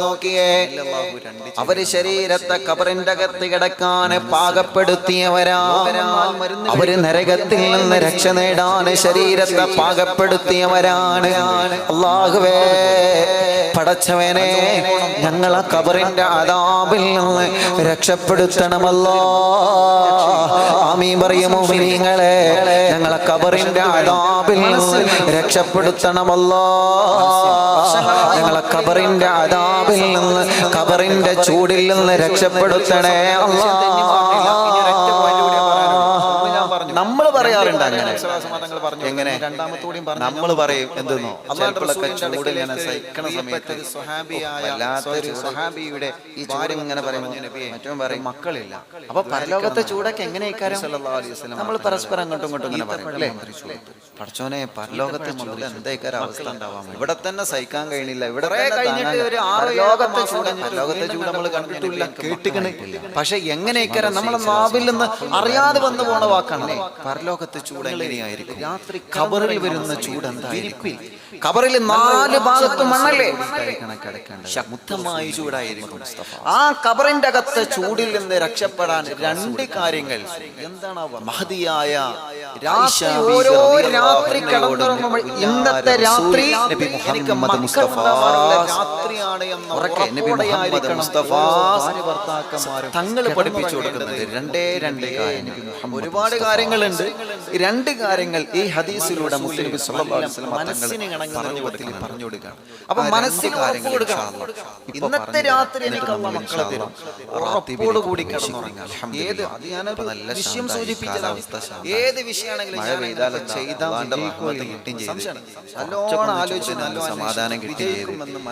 നോക്കിയേ, അവര് ശരീരത്തെ ഖബറിന്റെ അകത്ത് കിടക്കാൻ പാകപ്പെടുത്തിയവരാണ്. അവര് നരകത്തിൽ നിന്ന് രക്ഷ നേടാൻ ശരീരത്തെ പാകപ്പെടുത്തിയവരാണ്. അല്ലാഹുവേ പടച്ചവനെ, ഞങ്ങളെ ഖബറിന്റെ അദാബിൽ നിന്ന് രക്ഷപ്പെടുത്തണമല്ലോ. ആമീൻ പറയും മുഅ്മിനീങ്ങളെ, ഞങ്ങളെ ഖബറിന്റെ അദാബിൽ നിന്ന് രക്ഷപ്പെടുത്തണമല്ലോ. ഞങ്ങളെ ഖബറിന്റെ അദാബിൽ നിന്ന്, ഖബറിന്റെ ചൂടിൽ നിന്ന് രക്ഷപ്പെടുത്തണേ അല്ലാഹ്. നമ്മൾ പറയാറുണ്ട് അങ്ങനെ. എങ്ങനെ? നമ്മൾ പറയും എന്തെന്നോ, ചിലപ്പോഴൊക്കെ ചൂടിൽ ഇങ്ങനെ സഹിക്കണ സമയത്ത് വല്ലാത്തൊരു സ്വഹാബിയുടെ ഈ ചൂട് ഇങ്ങനെ പറയുമ്പോൾ മറ്റോ പറയും മക്കളില്ല. അപ്പൊ പരലോകത്തെ ചൂടൊക്കെ എങ്ങനെ നമ്മൾ പരസ്പരം അങ്ങോട്ടും ഇങ്ങോട്ടും ഇങ്ങനെ പറയും അല്ലേ? പടച്ചോനെ, പരലോകത്തെ ചൂട് എന്തായിക്കാര അവസ്ഥ ഉണ്ടാവാൻ, ഇവിടെ തന്നെ സഹിക്കാൻ കഴിയണില്ല. ഇവിടെ കഴിഞ്ഞിട്ട് ഒരു പരലോകത്തെ ചൂട് നമ്മൾ കണ്ടിട്ടില്ല, കേട്ടിക്കണില്ല. പക്ഷെ എങ്ങനെയൊക്കെ നമ്മളെ നാവിൽ നിന്ന് അറിയാതെ വന്നു പോണ വാക്കാണല്ലേ പരലോകത്തെ ചൂട്. എങ്ങനെയായിരിക്കും രാത്രി ഖബറിൽ വരുന്ന ചൂട്? എന്തായിരിക്കും? ഖബറിൽ 4 ഭാഗത്തും മണ്ണല്ലേ, ശക്തമായ ചൂടായിരിക്കും. ആ ഖബറിന്റെ അകത്ത് ചൂടിൽ നിന്ന് രക്ഷപ്പെടാൻ 2 കാര്യങ്ങൾ. എന്താണ്? മഹദിയായ ഓരോ രാത്രി കിടന്നുറങ്ങുമ്പോൾ ഇന്നത്തെ രാത്രി നബി മുഹമ്മദ് മുസ്തഫ രാത്രിയാണ് എന്ന ഉറപ്പോടെയായിരിക്കണം തങ്ങൾ പഠിപ്പിച്ചു കൊടുക്കുന്നത്. 2 കാര്യം. ഒരുപാട് കാര്യങ്ങളുണ്ട്. 2 കാര്യങ്ങൾ ഈ ഹദീസിലൂടെ മുത്തനബി സല്ലല്ലാഹു അലൈഹി വസല്ലം മനസ്സിനെ ഇണങ്ങുന്ന രൂപത്തിൽ പറഞ്ഞു കൊടുക്കണം. അപ്പൊ മനസ്സിന് ഉറപ്പ് കൊടുക്കണം. ഇന്നത്തെ രാത്രി എനിക്ക് അല്ലാഹു മക്കളെ തരും, ഉറപ്പോട് കൂടി കിടന്നുറങ്ങാം. ഏത് വിഷയം സൂചിപ്പിച്ചതാണ്, ഏത് വിഷയമാണെങ്കിലും നല്ലോണം ആലോചിച്ച് നല്ല സമാധാനം കിട്ടി.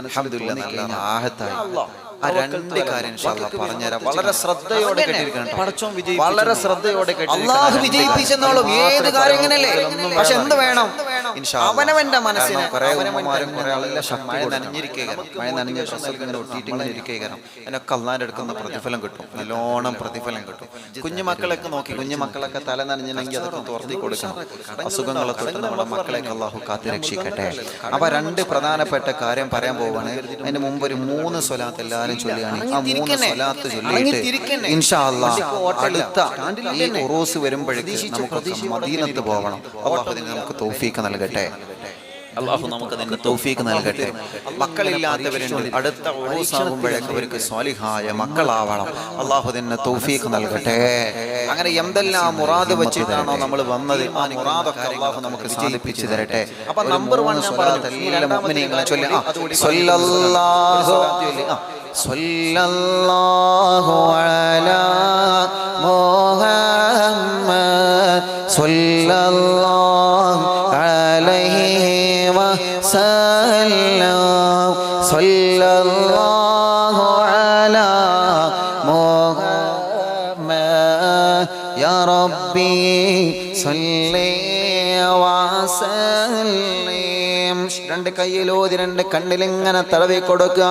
അൽഹംദുലില്ലാഹ്, നല്ല ആഹത്തായി. ആ 2 കാര്യം പറഞ്ഞുതരാം. വളരെ ശ്രദ്ധയോടെ കേട്ടിരിക്കണം. വളരെ ശ്രദ്ധയോടെ അല്ലാഹു വിജയിപ്പിച്ചെന്നോളും. ഏത് കാര്യം ഇങ്ങനല്ലേ? പക്ഷെ എന്ത് വേണം? അവനവന്റെ മനസ്സിന് മഴ നനഞ്ഞ ഡ്രസ്സൊക്കെ ഇങ്ങനെ ഒട്ടിയിട്ട് ഇങ്ങനെ ഇരിക്കുകയാണ്. അതിനൊക്കെ അള്ളാന്റെ അടുക്കുന്ന പ്രതിഫലം കിട്ടും, നല്ലോണം പ്രതിഫലം കിട്ടും. കുഞ്ഞുമക്കളൊക്കെ നോക്കി, കുഞ്ഞുമക്കളൊക്കെ തല നനഞ്ഞെങ്കിൽ അതൊക്കെ തോർത്തി കൊടുക്കണം. അസുഖങ്ങളെ തൊട്ട് നമ്മുടെ മക്കളെയൊക്കെ അള്ളാഹു കാത്ത് രക്ഷിക്കട്ടെ. അപ്പൊ 2 പ്രധാനപ്പെട്ട കാര്യം പറയാൻ പോവാണ്. അതിന് മുമ്പ് ഒരു 3 സ്വലാത്ത് എല്ലാവരും ചൊല്ലുകയാണ്. ആ 3 സ്വലാത്ത് ചൊല്ലിയിട്ട് ഇൻഷാ അല്ലാഹ് അടുത്ത ഈ ഉറൂസ് വരുമ്പോഴേക്ക് നമുക്ക് മദീനത്ത് പോകണം. അല്ലാഹു അതിന് നമുക്ക് തൗഫീഖ് നൽകട്ടെ. അല്ലാഹു നമുക്ക് അതിന്റെ തൗഫീഖ് നൽകട്ടെ. മക്കളില്ലാത്തവരുണ്ട്, അടുത്ത ഉറൂസ് ആകുമ്പോഴേക്ക് അവർക്ക് സ്വാലിഹായ മക്കളാവണം. അല്ലാഹു അതിന് തൗഫീഖ് നൽകട്ടെ. അങ്ങനെ എന്തെല്ലാം മുറാദ് വെച്ചിട്ടാണോ നമ്മൾ വന്നത്, ആ മുറാദൊക്കെ അല്ലാഹു നമുക്ക് സാധിപ്പിച്ചു തരട്ടെ. അപ്പൊ നമ്പർ 1 ഞാൻ പറഞ്ഞു, എല്ലാ മുഅ്മിനീങ്ങളെ ചൊല്ലി സ്വല്ലല്ലാഹു സ്വല്ലല്ലാഹു അലാ മുഹമ്മദ് സ്വല്ലല്ലാഹു അലൈഹി വസല്ലം സ്വല്ലല്ലാഹു അലാ മുഹമ്മദ് യാ റബ്ബി സ്വല്ലി വസല്ലം. 2 കയ്യിലോതി 2 കണ്ണിലിങ്ങനെ തടവി കൊടുക്കുക.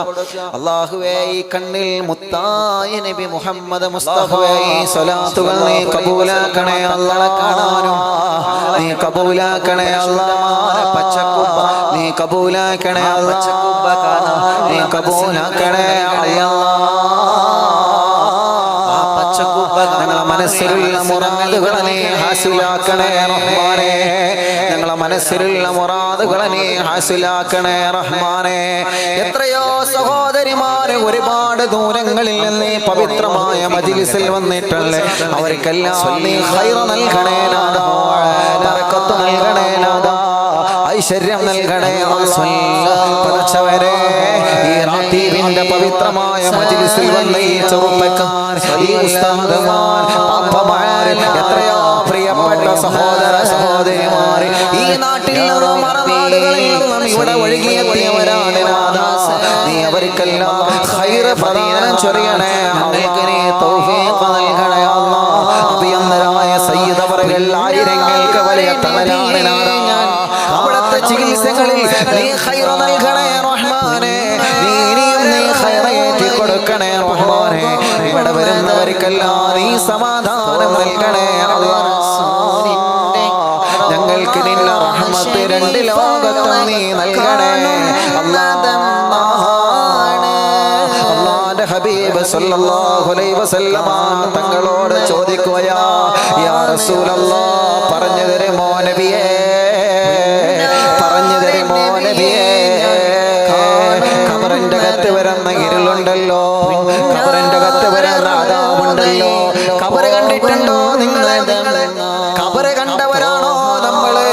അല്ലാഹുവേ, ഈ കണ്ണിൽ മുത്തായ നബി മുഹമ്മദ് മുസ്തഫയെ ഈ സ്വലാത്തുകൾ നീ കബൂലാക്കണേ അല്ലാഹ്. കാണാനും നീ കബൂലാക്കണേ അല്ലാഹ്. പച്ചക്കുബ്ബ നീ കബൂലാക്കണേ അല്ലാഹ്. നീ കബൂലാക്കണേ അല്ലാഹ്. ആ പച്ചക്കുബ്ബ ഞങ്ങളുടെ മനസ്സിലുള്ള മുറാദുകളെ നീ ഹാസിലാക്കണേ റഹ്മാനേ. ഞങ്ങളുടെ മനസ്സിലുള്ള മുറാദുകളെ നീ ഹാസിലാക്കണേ റഹ്മാനേ. എത്രയോ സഹോദരിമാര് ഒരുപാട് ദൂരങ്ങളിൽ നിന്ന് പവിത്രമായ മജ്ലിസിൽ വന്നിട്ടുണ്ട്. അവർക്കെല്ലാം നീ ഖൈർ നൽകണേ നാഥാ, ബറക്കത്ത് നൽകണേ നാഥാ, ഐശ്വര്യം നൽകണേ അല്ലാഹ്. പടച്ചവനെ, ഈ റാത്തീബിന്റെ പവിത്രമായ മജ്ലിസിൽ വന്ന ഈ ചെറുപ്പക്കാർ, ഈ ഉസ്താദുമാർ, പാപ്പമാർ, എത്രയോ പ്രിയപ്പെട്ട സഹോദര സഹോദരിമാർ ഈ നാട്ടിൽ നിന്നും മറുനാടുകളിൽ നിന്നും ഇവിടെ ഒഴുകിയെത്തിയവരാണ് നാഥാ. നീ അവർക്കെല്ലാം ഖൈർ പ്രദാനം ചൊരിയണേ. അവർക്ക് നീ തൗഫീഖ് നൽകണേ അല്ലാഹ്. അഭിയന്തരായ സയ്യിദ് അവറുകൾ ആയിരങ്ങൾക്ക് വലിയ തണലാണ് നാഥാ. അവിടുത്തെ ചികിത്സകളിൽ നീ ഖൈർ നൽകണേ റഹ്മാനേ. നീ ഖൈറേറ്റി കൊടുക്കണേ റഹ്മാനേ. ഇവിടെ വരുന്നവർക്കെല്ലാം നീ സമാധാനം നൽകണേ അല്ലാഹ്. ഞങ്ങൾക്ക് നിന്റെ റഹ്മത്ത് 2 ലോകത്തും നീ നൽകണേ അല്ലാഹ്. ഹബീബ് സല്ലല്ലാഹു അലൈഹി വസല്ലമ തങ്ങളോട് ചോദിക്കുകയാ, യാ റസൂലല്ലാഹ്, പറഞ്ഞു തരുമോ നബിയേ, പറഞ്ഞു തരുമോ നബിയേ, ഖബറിന്റെ അകത്ത് വരുന്ന ഇരുളുണ്ടല്ലോ, ഖബറിന്റെ അകത്ത് വരുന്ന അദാബുണ്ടല്ലോ, ഖബർ കണ്ടിട്ടുണ്ടോ നിങ്ങളെ? ഖബർ കണ്ടവരാണോ നമ്മള്?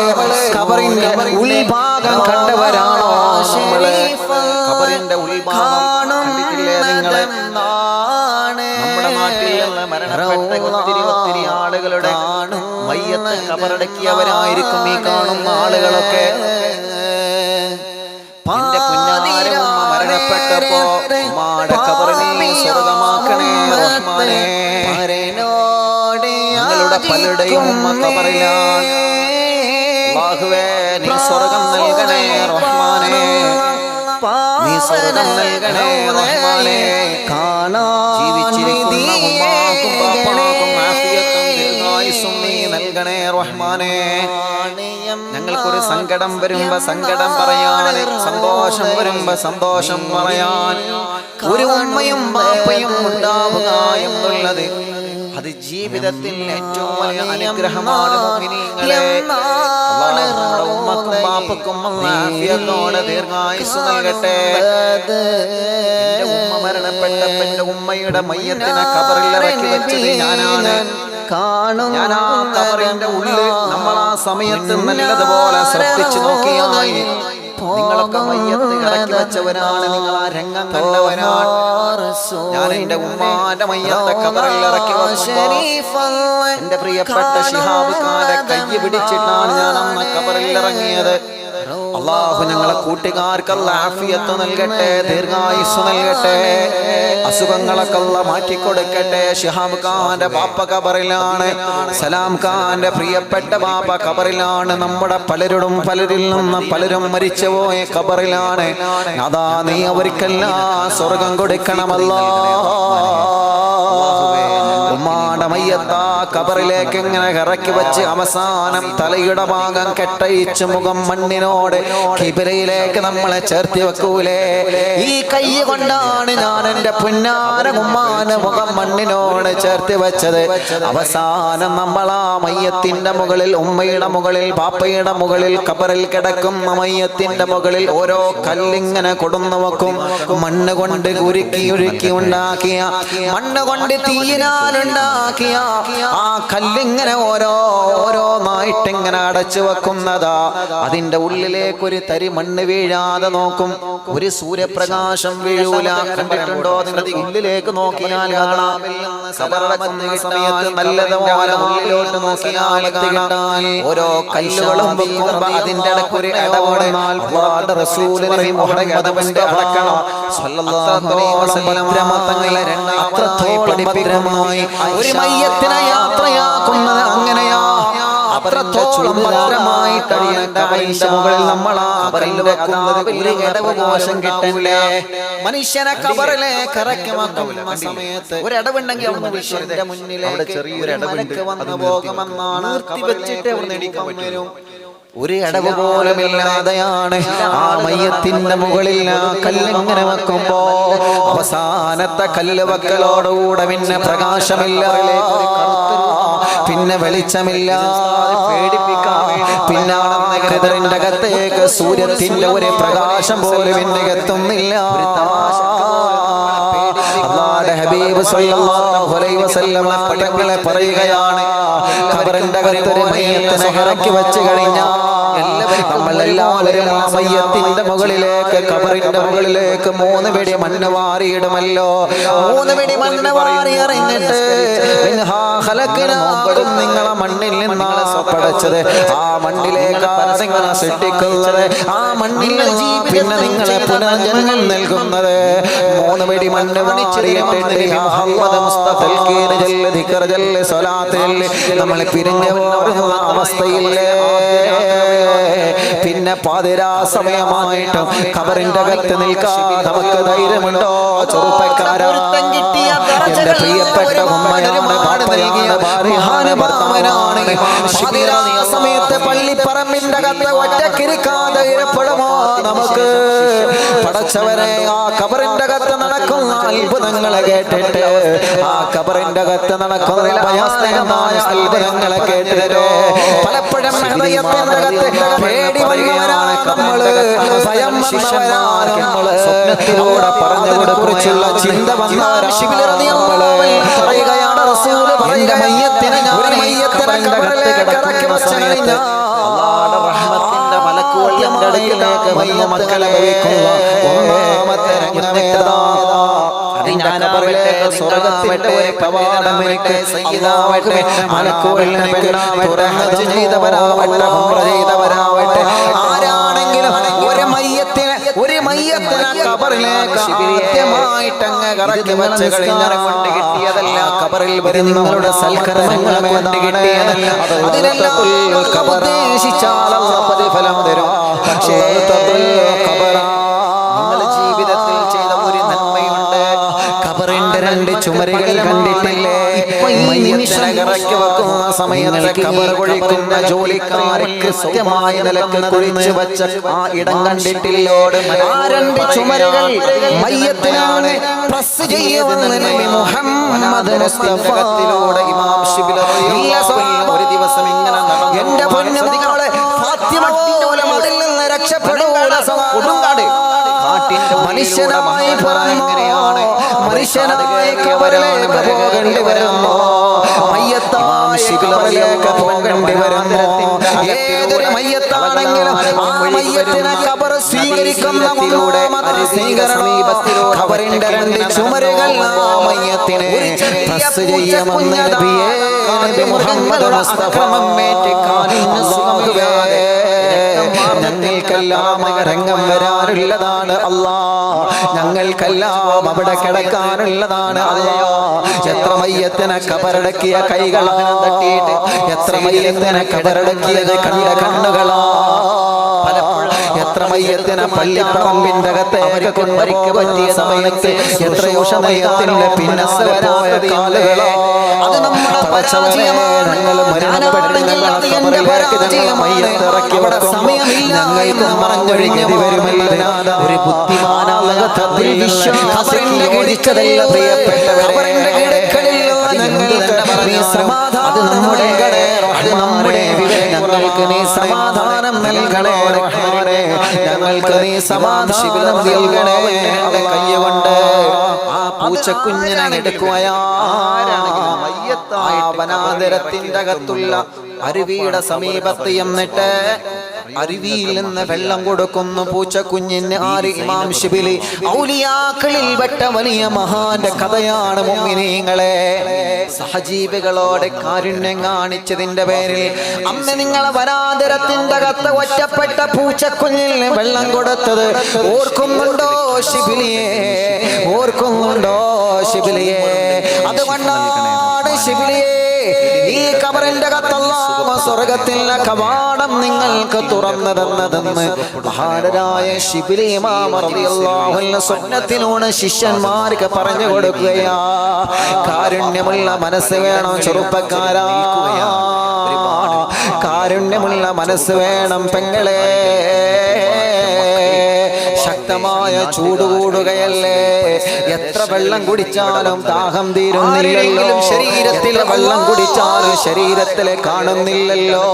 ഖബറിന്റെ ഉൾഭാഗം കണ്ടവരാണോ നമ്മള്? ഖബറിന്റെ ഉൾഭാഗം കണ്ടിട്ടില്ലേ നിങ്ങള്? നമ്മുടെ നാട്ടിൽ മരണപ്പെട്ട ഒത്തിരി ആളുകളുടെ മയ്യത്ത് ഖബറടക്കിയവരായിരിക്കും ഈ കാണുന്ന ആളുകളൊക്കെ. എന്റെ പുന്നാര ഉമ്മ മരണപ്പെട്ടപ്പോ ഉമ്മാടെ ഖബറിനെ സ്വർഗ്ഗമാക്കണേ റഹ്മാനേ. ഞങ്ങളുടെ പലരുടെയും ഉമ്മ ഖബറിലാണ്. അല്ലാഹുവേ, നീ സ്വർഗ്ഗം നൽകണേ റഹ്മാനേ, നീ സ്വർഗ്ഗം നൽകണേ റഹ്മാനേ. ജീവിച്ചിരിക്കുന്ന ഉമ്മാക്കും ബാപ്പാക്കും ആഫിയത്തും ദീർഘായുസ്സും നീ നൽകണേ റഹ്മാനേ. ഞങ്ങൾക്കൊരു സങ്കടം വരുമ്പോ സങ്കടം പറയാൻ, സന്തോഷം വരുമ്പോ സന്തോഷം പറയാൻ ഒരു ഉമ്മയും ബാപ്പയും ഉണ്ടാവുക എന്നുള്ളത് അത് ജീവിതത്തിൽ ഏറ്റവും വലിയ അനുഗ്രഹമാണ് മുഅ്മിനീങ്ങളെ. അല്ലാഹു ഉമ്മക്കും ബാപ്പക്കും ആഫിയത്തോടെ ദീർഘായുസ്സ് നൽകട്ടെ. എന്റെ ഉമ്മ മരണപ്പെട്ടപ്പോൾ എന്റെ ഉമ്മയുടെ മയ്യത്തിനെ ഖബറിൽ ഇറക്കി വെച്ചത് ഞാനാണ്. ഞാൻ ആ ഖബറിന്റെ ഉള്ളിൽ നമ്മൾ ആ സമയത്ത് നല്ലതുപോലെ ശ്രദ്ധിച്ചു നോക്കിയാൽ നിങ്ങളൊക്കെ മയ്യത്ത് ഇറക്കി വെച്ചവരാണ്, നിങ്ങൾ ആ രംഗം കണ്ടവരാണ്. ഞാൻ എന്റെ ഉമ്മാന്റെ മയ്യത്തെ ഖബറിൽ ഇറക്കി വെച്ചപ്പോൾ എന്റെ പ്രിയപ്പെട്ട ശിഹാബ് ഖാന്റെ കൈ പിടിച്ചിട്ടാണ് ഞാൻ അന്ന് ഖബറിൽ ഇറങ്ങിയത്. അല്ലാഹു ഞങ്ങളെ കൂട്ടുകാർക്ക് അല്ലാഹു ആഫിയത്ത് നൽകട്ടെ, ദീർഘായുസ്സ് നൽകട്ടെ, അസുഖങ്ങളൊക്കെ അല്ലാഹു മാറ്റി കൊടുക്കട്ടെ. ശിഹാബ് ഖാന്റെ ബാപ്പ ഖബറിലാണ്, സലാം ഖാന്റെ പ്രിയപ്പെട്ട ബാപ്പ ഖബറിലാണ്. നമ്മുടെ പലരിൽ നിന്ന് പലരും മരിച്ചുപോയ ഖബറിലാണ്. അതാ നീ അവർക്കെല്ലാം സ്വർഗം കൊടുക്കണമല്ലോ. ഉമ്മാടെ മയ്യത്താ ഖബറിലേക്ക് ഇങ്ങനെ ഇറക്കി വെച്ച് അവസാനം തലയുടെ ഭാഗം കെട്ടയിച്ച് മുഖം മണ്ണിനോട് ഖിബലയിലേക്ക് നമ്മളെ ചേർത്തി വെക്കൂലേ? ഈ കൈ കൊണ്ടാണ് ഞാൻ എന്റെ പുന്നാര ഉമ്മാന്റെ മുഖം മണ്ണിനോട് ചേർത്തി വെച്ചത്. അവസാനം നമ്മളാ മയ്യത്തിന്റെ മുകളിൽ, ഉമ്മയുടെ മുകളിൽ, ബാപ്പയുടെ മുകളിൽ, ഖബറിൽ കിടക്കുന്ന മയ്യത്തിന്റെ മുകളിൽ ഓരോ കല്ലിങ്ങനെ കൊടുന്നു വെക്കും. മണ്ണ് കൊണ്ട് ഉരുക്കി ഉണ്ടാക്കിയ, മണ്ണ് കൊണ്ട് തീയിനാലുണ്ടാക്കിയ ആ കല്ലിങ്ങനെ ഓരോന്നായിട്ടിങ്ങനെ അടച്ചു വെക്കുന്നതാ. അതിന്റെ ഉള്ളിലേക്ക് ഒരു തരി മണ്ണ് വീഴാതെ നോക്കും, ഒരു സൂര്യപ്രകാശം വീഴൂല. കണ്ടിട്ടുണ്ടോ നിങ്ങൾ? ഉള്ളിലേക്ക് നോക്കിയാൽ കാണാം. ഖബറടക്കുന്ന സമയത്ത് നല്ലതുപോലെ ഉള്ളിലോട്ട് നോക്കിയാൽ കാണാം ഓരോ കല്ലുകളും വെക്കുമ്പോ അതിന്റെ ഇടയ്ക്കൊരു ഇടപെടൽ റസൂൽ നബി മുഹമ്മദ് അടക്കണം സ്വല്ലല്ലാഹു അലൈഹി വസല്ലം തങ്ങളെ പഠിപ്പിക്കുമായി ഒരു മയ്യത്തിനെ യാത്രയാക്കുന്നത് അങ്ങനെയാ. അത്രത്തോളം ഭദ്രമായി കഴിയേണ്ട ഖബറിന്റെ മുകളിൽ നമ്മൾ ആ കല്ല് വെക്കുന്നത് ഒരു ഇടവകാശം കിട്ടണ്ടേ? മനുഷ്യനെ ഖബറിലേക്ക് ഇറക്കി വെക്കുന്ന സമയത്ത് ഒരു ഇടവുണ്ടെങ്കിൽ മനുഷ്യന്റെ മുന്നിലേക്ക് ചെറിയൊരു ഇടവിലേക്ക് വന്നു പോകുമെന്നാണ് വെച്ചിട്ട് അവർ നേടിക്കാൻ വരും. ഒരു അടവ് പോലുമില്ലാതെയാണ് ആ മയ്യത്തിന്റെ മുകളിൽ ആ കല്ലിങ്ങനെ വെക്കുമ്പോ അവസാനത്തെ കല്ല് വെക്കലോടുകൂടെ പിന്നെ പ്രകാശമില്ല, പിന്നെ വെളിച്ചമില്ല, പിന്നെ ഖബറിന്റെ അകത്തേക്ക് സൂര്യത്തിന്റെ ഒരു പ്രകാശം പോലും പിന്നെ എത്തുന്നില്ല. അല്ലാഹുവിന്റെ ഹബീബ് സ്വല്ലല്ലാഹു അലൈഹി വസല്ലം തങ്ങളെ പറയുകയാണ്, ഖബറിന്റെ അകത്തൊരു മയ്യത്തിനെ ഇറക്കി വെച്ച് കഴിഞ്ഞാൽ നമ്മളെല്ലാവരും ആ മയ്യത്തിന്റെ മുകളിലേക്ക്, ഖബറിന്റെ മുകളിലേക്ക് 3 പിടി മണ്ണ് വാരിയിടുമല്ലോ. 3 പിടി മണ്ണ് വാരി ഇറങ്ങിട്ട് നിങ്ങളെ മണ്ണിൽ നിന്നാണ് പഠിച്ചത്, ആ മണ്ണിലേക്കാണ് നിങ്ങളെ സൃഷ്ടിക്കുന്നത്, ആ മണ്ണിൽ പിന്നെ നിങ്ങളെ പുനർജന്മം നൽകുന്നത്. 3 പിടി മണ്ണ് വാരിയിട്ടിട്ട് നമ്മൾ പിരിഞ്ഞ അവസ്ഥയില്ലേ? പിന്നെ പാതിരാ സമയമായിട്ടും ഖബറിന്റെ അകത്ത് നിൽക്കാൻ നമുക്ക് ധൈര്യമുണ്ടോ? ചെറുപ്പക്കാരാ, എന്റെ പ്രിയപ്പെട്ട ഉമ്മയാണ് മഹാനുഭാവനാണ്. പാതിരാ സമയത്ത് പള്ളിപ്പറമ്പിന്റെ അകത്ത് ഒറ്റക്കിരിക്കാതെ ഇരപ്പെടുമോ നമുക്ക്? പടച്ചവനെ, ആ ഖബറിന്റെ അകത്ത് നടക്കുന്ന അത്ഭുത അത്ഭുതങ്ങളെ കേട്ടിട്ട് ആ ഖബറിന്റെ അകത്ത് നടക്കുന്ന ഭയാനകമായ അത്ഭുതങ്ങളെ കേട്ടിട്ട് പലപ്പോഴും ഹൃദയത്തിനകത്ത് പേടി വന്നവരാണ് നമ്മള്, ഭയം വന്നവരാണ് നമ്മള്, സ്വപ്നത്തിലൂടെ പറഞ്ഞതിനെ കുറിച്ചുള്ള ചിന്ത വന്നവരാണ് നമ്മള്. പറയുകയാണ് റസൂല് പറയുക, മയ്യത്തിനെ ഞാൻ മയ്യത്തിനെ ഖബറിലേക്ക് ഇറക്കി വെച്ച് കഴിഞ്ഞാൽ അല്ലാഹുവിന്റെ റഹ്മത്തിന്റെ മലക്കുകൾ എൻ്റെ അടുക്കലേക്ക് വന്ന് മക്കളെ ഭവിക്കുക. ഒന്നാമത്തെ രംഗമേതാ? സ്വർഗത്തിന്റെ ഒരു കവാടമിട്ട് സയ്യിദാവട്ടെ, മലക്കുകളിനെ തുറന്നു ചെയ്തവരാവട്ടെ, ഉംറ ചെയ്തവരാവട്ടെ, ആരാണെങ്കിലും ഒരു മയ്യത്തിനെ ഖബറിലേക്ക് ആദ്യമായിട്ട് അങ്ങ് കറക്കി വെച്ച് കഴിഞ്ഞാൽ കൊണ്ട് കിട്ടിയതല്ല, ഖബറിൽ വരും നിങ്ങളുടെ സൽക്കർമ്മങ്ങൾ കൊണ്ട് കിട്ടിയതല്ല. അതിനെല്ലാം ഉദ്ദേശിച്ചാൽ പ്രതിഫലം തരും. പക്ഷേ നിങ്ങളുടെ ജീവിതത്തിൽ ചെയ്ത ഒരു നന്മയുണ്ട്, ഖബറിന്റെ രണ്ട് ചുമരുകൾ കണ്ടിട്ടില്ലേ? ഇറക്കി വെക്കുന്ന സമയത്ത് ഖബർ കുഴിക്കുന്ന ജോലിക്കാരെ കൃത്യമായ നിലക്ക് കുഴിച്ചു വെച്ച ആ ഇടം കണ്ടിട്ടില്ലോ? ആ രണ്ട് ചുമരുകൾ മയ്യത്തിനാണ് പ്രസ് ചെയ്യുമെന്ന് നബി മുഹമ്മദ് മുസ്തഫ. ഇമാം ശിബിലി ഒരു ദിവസം ഇങ്ങനെ എന്റെ പൊന്നുമോളെ ഫാത്തിമ അതിൽ നിന്ന് രക്ഷപ്പെടൂല. കൊടുങ്കാട് മനുഷ്യനായി പറഞ്ഞെങ്ങനെയാണ് മനുഷ്യനായി ഖബറിലേക്ക് പോകേണ്ടി വരുന്നു, മയ്യത്തായിലേക്ക് പോകേണ്ടി വരുന്നു. ഏതൊരു മയ്യത്താണെങ്കിലും ആ മയ്യത്തിനെ ഖബർ സ്വീകരിക്കുന്ന സ്വീകരണം ഖബറിന്റെ രണ്ട് ചുമരുകൾ ആ മയ്യത്തിനെ പ്രസ് ചെയ്യുമെന്ന് നബി മുഹമ്മദ് മുസ്തഫ. ഞങ്ങൾക്കെല്ലാം രംഗം വരാനുള്ളതാണ് അല്ലാ, ഞങ്ങൾക്കെല്ലാം അവിടെ കിടക്കാനുള്ളതാണ് അല്ലാ. എത്ര മയ്യത്തിനെ ഖബറടക്കിയ കൈകളാണ് തട്ടിയിട്ട്, എത്ര മയ്യത്തിനെ ഖബറടക്കിയത് കണ്ട കണ്ണുകളാ, എത്ര മയ്യത്തിനെ പള്ളിപ്പറമ്പിന്റെ അകത്തേക്ക് കൊണ്ടുപോകാൻ പറ്റിയ സമയത്ത് എത്രയോ സമയത്തിന്റെ പിന്നാലെ പോയ കാലുകളാ. അത് നമ്മുടെ പരാജയമാണ്. ഞങ്ങൾ മരണപ്പെട്ട് ഞങ്ങൾ മയ്യത്തിറക്കി സമയമില്ല, ഞങ്ങൾക്ക് മറഞ്ഞൊഴിഞ്ഞതി വരുമല്ല. ഒരു ബുദ്ധിമാനായ വിശ്വാസത്തിന്റെ ഒഴിച്ചതല്ല പ്രിയപ്പെട്ടവരെ. അത് നമ്മുടെ അത് നമ്മുടെ ഞങ്ങൾക്ക് നീ സമാധാനം നൽകണേ, ഞങ്ങൾക്ക് നീ സമാധാനം നൽകണേ. കയ്യുകൊണ്ട് ആ പൂച്ചക്കുഞ്ഞിനെ എടുക്കുകയാണ് വനാന്തരത്തിന്റെ അകത്തുള്ള അരുവിയുടെ സമീപത്ത് എന്നിട്ട് അരുവിയിൽ നിന്ന് വെള്ളം കൊടുക്കുന്നു പൂച്ചക്കുഞ്ഞിന്. ആര്? ഇമാം ശിബിലി. ഔലിയാക്കളിൽ പെട്ട വലിയ മഹാന്റെ കഥയാണ് മുഅ്മിനീങ്ങളെ. സഹജീവികളോടെ കാരുണ്യം കാണിച്ചതിന്റെ പേരിൽ അന്ന് നിങ്ങളെ വനാന്തരത്തിന്റെ അകത്ത് ഒറ്റപ്പെട്ട പൂച്ചക്കുഞ്ഞിന് വെള്ളം കൊടുത്തത് ഓർക്കുന്നുണ്ടോ ശിബിലിയെ? ഓർക്കുന്നുണ്ടോ ശിബിലിയെ? അതുകൊണ്ടാണ് ശിബിലിയെ ഈ ഖബറിന്റെ അകത്തുള്ള സ്വർഗത്തിലെ കവാടം നിങ്ങൾക്ക് തുറന്നതെന്നതെന്ന് മഹാനായ ശിബിലി ഇമാം റളിയല്ലാഹു അൻഹു സ്വപ്നത്തിലൂടെ ശിഷ്യന്മാർക്ക് പറഞ്ഞു കൊടുക്കുകയാ. കാരുണ്യമുള്ള മനസ്സ് വേണം ചെറുപ്പക്കാരാ, കാരുണ്യമുള്ള മനസ്സ് വേണം പെങ്ങളെ. ശക്തമായ ചൂട് കൂടുകയല്ലേ, എത്ര വെള്ളം കുടിച്ചാലും ദാഹം തീരുന്നില്ലല്ലോ. ശരീരത്തിൽ വെള്ളം കുടിച്ചാലും ശരീരത്തിലെ കാണുന്നില്ലല്ലോ.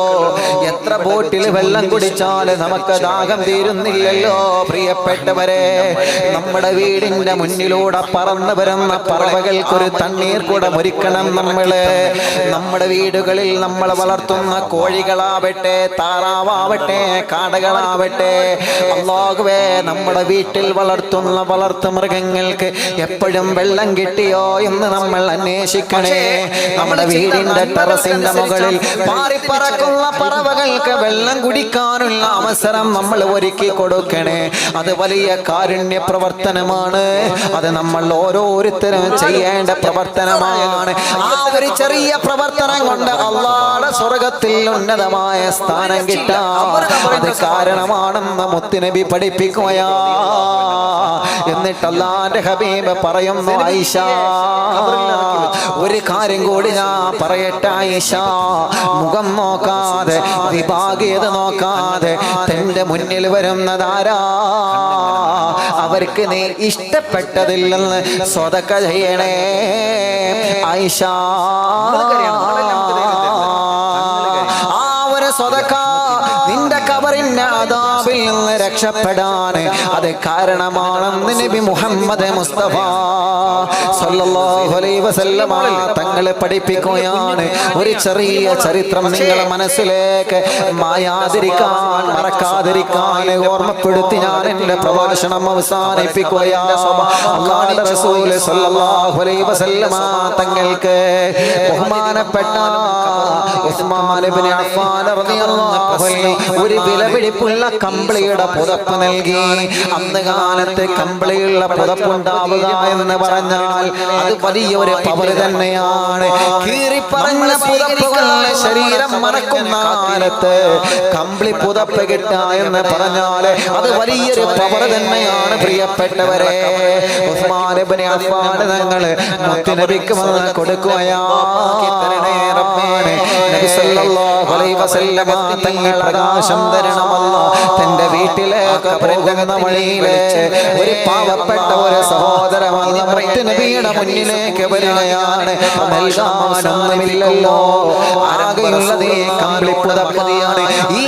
എത്ര ബോട്ടിൽ വെള്ളം കുടിച്ചാലും നമുക്ക് ദാഹം തീരുന്നില്ലല്ലോ. പ്രിയപ്പെട്ടവരെ, നമ്മുടെ വീടിന്റെ മുന്നിലൂടെ പറന്നു വരുന്ന പറവകൾക്കൊരു തണ്ണീർ കൂടെ ഒരുക്കണം നമ്മള്. നമ്മുടെ വീടുകളിൽ നമ്മൾ വളർത്തുന്ന കോഴികളാവട്ടെ, താറാവാവട്ടെ, കാടകളാവട്ടെ, അല്ലാഹുവേ നമ്മുടെ വീട്ടിൽ വളർത്തുന്ന വളർത്തുമൃഗങ്ങൾക്ക് എപ്പോഴും വെള്ളം കിട്ടിയോ എന്ന് നമ്മൾ അന്വേഷിക്കണേ. നമ്മുടെ വീടിന്റെ ടെറസിന്റെ മുകളിൽ പാറിപ്പറക്കുന്ന പറവകൾക്ക് വെള്ളം കുടിക്കാനുള്ള അവസരം നമ്മൾ ഒരുക്കി കൊടുക്കണേ. അത് വലിയ കാരുണ്യ പ്രവർത്തനമാണ്. അത് നമ്മൾ ഓരോരുത്തരും ചെയ്യേണ്ട പ്രവർത്തനമാണ്. ആ ഒരു ചെറിയ പ്രവർത്തനം കൊണ്ട് അല്ലാഹുവിന്റെ സ്വർഗ്ഗത്തിൽ ഉന്നതമായ സ്ഥാനം കിട്ടാം. അത് കാരണമാണെന്ന് മുത്തുനബി പഠിപ്പിക്കുകയാ. എന്നിട്ട് അല്ലാഹുവിന്റെ അള്ളാന്റെ ഹബീബ് പറയുന്നു ആയിഷ ഒരു കാര്യം കൂടി ഞാൻ പറയട്ടെ ആയിഷ, മുഖം നോക്കാതെ വിഭാഗീയത നോക്കാതെ തന്റെ മുന്നിൽ വരുന്നതാരാ അവർക്ക് നീ ഇഷ്ടപ്പെട്ടതിൽ നിന്ന് സ്വതക്ക ചെയ്യണേ ആയിഷ. ആ ഒരു സ്വതക്ക നിന്റെ കബറിന്റെ അദാബിൽ നിന്ന് രക്ഷപ്പെടാൻ അത് കാരണമാണെന്ന് നബി മുഹമ്മദ് മുസ്തഫ സല്ലല്ലാഹു അലൈഹി വസല്ലമ തങ്ങളെ പഠിപ്പിക്കുകയാണ്. ഒരു ചെറിയ ചരിത്രം നിങ്ങളുടെ മനസ്സിലേക്ക് മായാതിരിക്കാൻ മറക്കാതിരിക്കാൻ ഓർമ്മപ്പെടുത്തി ഞാൻ എന്റെ പ്രഭാഷണം അവസാനിപ്പിക്കുകയാണ്. അല്ലാഹുവിന്റെ റസൂൽ സല്ലല്ലാഹു അലൈഹി വസല്ലമ തങ്ങൾക്ക് ബഹുമാനപ്പെട്ട ഉസ്മാൻ ഇബ്നു അഫ്ഫാൻ റളിയല്ലാഹു അൻഹു ഒരു വിലപിടിപ്പുള്ള കമ്പിളിയുടെ പുതപ്പ് നൽകി. അന്ന് കാലത്ത് കമ്പിളിയുള്ള പുതപ്പുണ്ടാവുക എന്ന് പറഞ്ഞാൽ അത് വലിയൊരു പവർ തന്നെയാണ്. കീറിപ്പറഞ്ഞ പുതപ്പുകളുടെ ശരീരം മറക്കുന്ന കാലത്ത് കമ്പിളി പുതപ്പ് കിട്ടുക എന്ന് പറഞ്ഞാൽ അത് വലിയൊരു പവർ തന്നെയാണ്. പ്രിയപ്പെട്ടവരെ, ഉസ്മാൻ ഇബ്നു അഫ്ഫാൻ തങ്ങൾ മുത്തുനബിക്ക് വന്ന് കൊടുക്കുകയാണ്. നബി സല്ലല്ലാഹു അലൈഹി വസല്ലമ തങ്ങൾ പ്രകാശം തരണമല്ല. തന്റെ വീട്ടിലേക്ക് പോകുന്ന വഴിയില് ഒരു പാവപ്പെട്ട ഒരു സഹോദരൻ നബിയുടെ മുന്നിലേക്ക് വരികയാണ്. നൽകാനൊന്നുമില്ലല്ലോ, ആകെയുള്ളത് ഈ കമ്പിളി പുതപ്പതിയാണ്. ഈ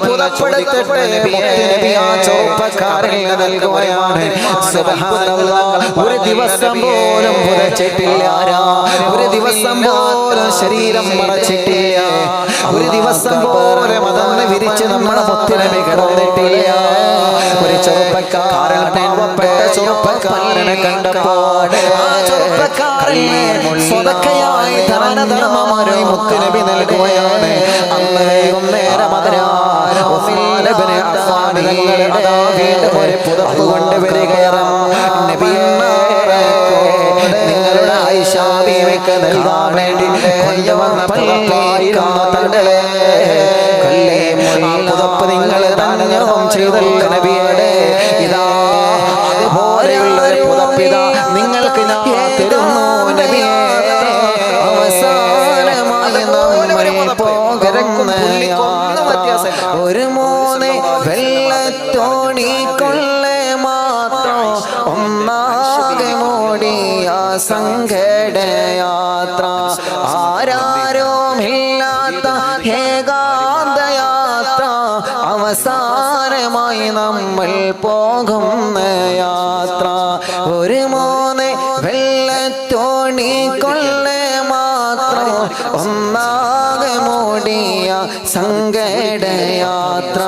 പുതപ്പെടുത്തിട്ട് നബി ആ ചെറുപ്പക്കാരന് നൽകുകയാണ്. സുബ്ഹാനല്ലാഹ്, ഒരു ദിവസം പോലും പുതച്ചിട്ടില്ല, ഒരു ദിവസം പോലും ശരീരം മറച്ചിട്ടില്ല, ഒരു ദിവസം പോലെ മതന്ന് വിരിച്ച് നമ്മുടെ മുത്തുനബി കിടന്നിട്ടില്ല. ഒരു ചെറുപ്പക്കാരൻ, പാവപ്പെട്ട ചെറുപ്പക്കാരനെ കണ്ടപ്പോൾ ആ ചെറുപ്പക്കാരനെ സ്വതക്കയായി ദാനധർമ്മമായി മുത്തുനബി നൽകുകയാണ്. അന്ന് വൈകുന്നേരം ഒരു പുതപ്പ് കൊണ്ടുവരികയാണ്. നിങ്ങളുടെ ആയിഷ ബീവിക്ക് നൽകാൻ വേണ്ടി കൊണ്ടുവന്ന പുതപ്പായിരുന്നു തങ്ങളെ. പുതപ്പ് നിങ്ങൾ ധന്യവും ചെയ്തല്ലോ നബിയുടെ. ഇതാ അതുപോലെയുള്ള ഒരു പുതപ്പിതാ നിങ്ങൾക്ക് ഞാൻ തരുന്നു നബിയെ. അവസാനമായി നമ്മൾ പോകരുന്ന ഒരു മൂന്ന് വെള്ളത്തോണി കൊള്ളെ മാത്രം ഒന്നാകെ മൂടിയ സങ്കടയാത്ര, ആരാരുമില്ലാത്ത ഏകാന്തയാത്ര, അവസാനമായി നമ്മൾ പോകുന്ന യാത്ര. ഒരു മൂന്ന് വെള്ളത്തോണി കൊള്ളെ മാത്രം ഒന്നാകെ മൂടിയ സങ്കടയാത്ര,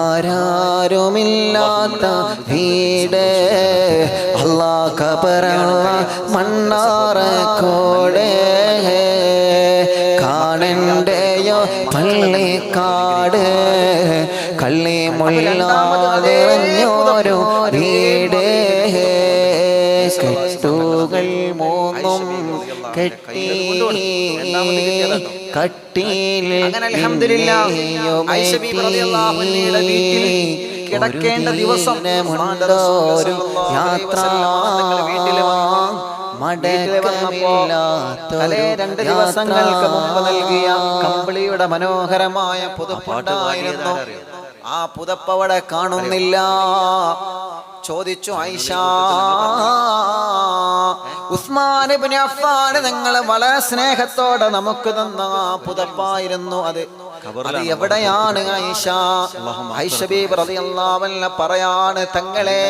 ആരാരുമില്ലാത്ത വീട്, അല്ലാ കബറുള്ള മണ്ണാറക്കോട്, കാണണ്ടയോ പള്ളിക്കാട്, കള്ളി മുള്ളാതെറിഞ്ഞോരോ വീട്, കെട്ടുകൾ മൂന്നും കെട്ടി കട്ടിയിൽ കിടക്കേണ്ട ദിവസം ഒരു യാത്ര തലേ 2 ദിവസങ്ങൾക്ക് മുമ്പ് നൽകിയ കമ്പിളിയുടെ മനോഹരമായ പുതപ്പുണ്ടായിരുന്നു. ആ പുതപ്പവിടെ കാണുന്നില്ല. ചോദിച്ചു ആയിഷ, ഉസ്മാൻ ഇബ്നു അഫ്ഫാൻ നിങ്ങൾ വളരെ സ്നേഹത്തോടെ നമുക്ക് തന്ന ആ പുതപ്പായിരുന്നു അത് എവിടെയാണ് ആയിഷ? ആയിഷ ബീബി റളിയല്ലാഹു അൻഹ പറയാണ്, തങ്ങളെ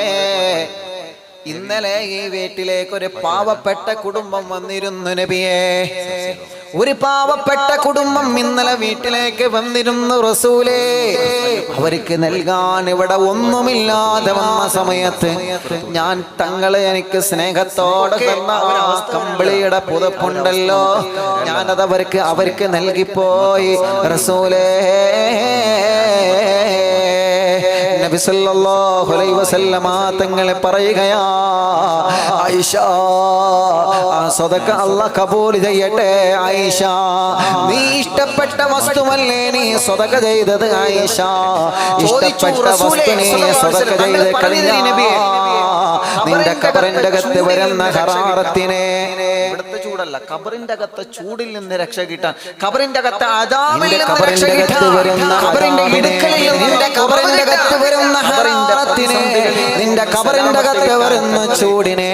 ഇന്നലെ ഈ വീട്ടിലേക്ക് ഒരു പാവപ്പെട്ട കുടുംബം വന്നിരുന്നു നബിയേ. ഒരു പാവപ്പെട്ട കുടുംബം ഇന്നലെ വീട്ടിലേക്ക് വന്നിരുന്നു റസൂലേ. അവർക്ക് നൽകാൻ ഇവിടെ ഒന്നുമില്ലാതെ വന്ന സമയത്ത് ഞാൻ തങ്ങളെ എനിക്ക് സ്നേഹത്തോടെ തന്ന ആ കമ്പിളിയുടെ പുതപ്പുണ്ടല്ലോ, ഞാനത് അവർക്ക് നൽകിപ്പോയി റസൂലേ. നബി സല്ലല്ലാഹു അലൈഹി വസല്ലമ തങ്ങളെ പറയുകയാ, ആയിഷ ആ സദഖ അല്ലാഹ് കബൂൽ ചെയ്യട്ടെ. ആയിഷ, നീ ഇഷ്ടപ്പെട്ട വസ്തുവല്ലേ നീ സദഖ ചെയ്തത്? ആയിഷ, ഇഷ്ടപ്പെട്ട വസ്തുവിനെ സദഖ ചെയ്ത് കഴിഞ്ഞാൽ നിന്റെ ഖബറിന്റെ അകത്ത് വരുന്ന ഹറാറത്തിനെ, ഇവിടുത്തെ ചൂടല്ല, ഖബറിന്റെ അകത്തെ ചൂടിൽ നിന്ന് രക്ഷ കിട്ടാൻ, ഖബറിന്റെ അകത്തെ അദാബിൽ നിന്ന് രക്ഷ ഖബറിന്റെ കിട്ടാൻ, അകത്ത് വരുന്ന ഖബറിന്റെ ഇടുക്കലിൽ നിന്റെ ഖബറിന്റെ അകത്ത് വരുന്ന ഹറാറത്തിനെ, നിന്റെ ഖബറിന്റെ അകത്ത് വരുന്ന ചൂടിനെ